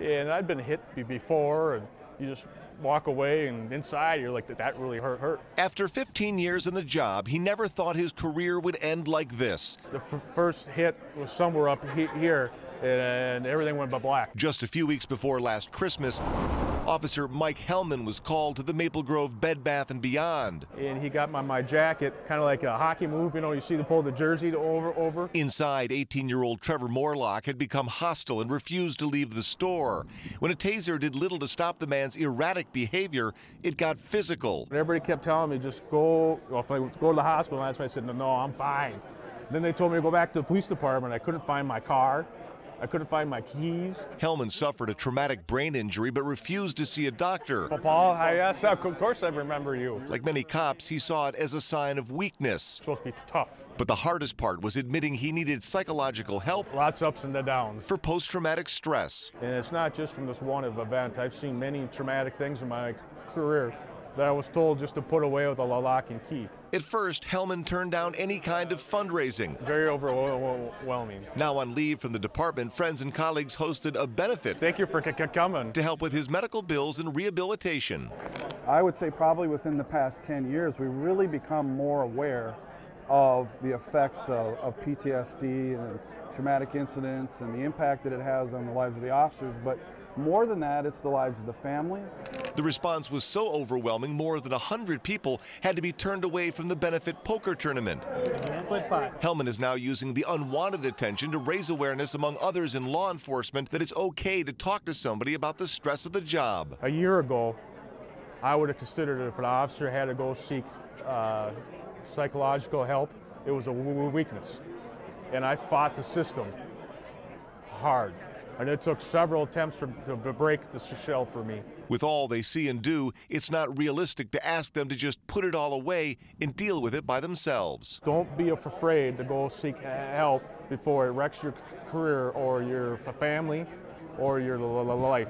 And I'd been hit before, and you just walk away, and inside you're like, that really hurt. After 15 years in the job, he never thought his career would end like this. The first hit was somewhere up here, and everything went black. Just a few weeks before last Christmas, Officer Mike Hellman was called to the Maple Grove Bed Bath & Beyond. And he got my jacket, kind of like a hockey move, you know, you see the pull the jersey over. Inside, 18-year-old Trevor Morlock had become hostile and refused to leave the store. When a taser did little to stop the man's erratic behavior, it got physical. Everybody kept telling me, just go, if I go to the hospital. That's why I said, no, I'm fine. Then they told me to go back to the police department. I couldn't find my car. I couldn't find my keys. Hellman suffered a traumatic brain injury but refused to see a doctor. Well, Paul, yes, of course I remember you. Like many cops, he saw it as a sign of weakness. It's supposed to be tough. But the hardest part was admitting he needed psychological help. Lots of ups and downs. For post-traumatic stress. And it's not just from this one event. I've seen many traumatic things in my career that I was told just to put away with a lock and key. At first, Hellman turned down any kind of fundraising. Very overwhelming. Now on leave from the department, friends and colleagues hosted a benefit. Thank you for coming. To help with his medical bills and rehabilitation. I would say probably within the past 10 years, we've really become more aware of the effects of PTSD and traumatic incidents and the impact that it has on the lives of the officers. But more than that, it's the lives of the families. The response was so overwhelming, more than 100 people had to be turned away from the benefit poker tournament. Hellman is now using the unwanted attention to raise awareness among others in law enforcement that it's okay to talk to somebody about the stress of the job. A year ago, I would have considered it if an officer had to go seek psychological help, it was a weakness. And I fought the system hard. And it took several attempts to break the shell for me. With all they see and do, it's not realistic to ask them to just put it all away and deal with it by themselves. Don't be afraid to go seek help before it wrecks your career or your family or your life.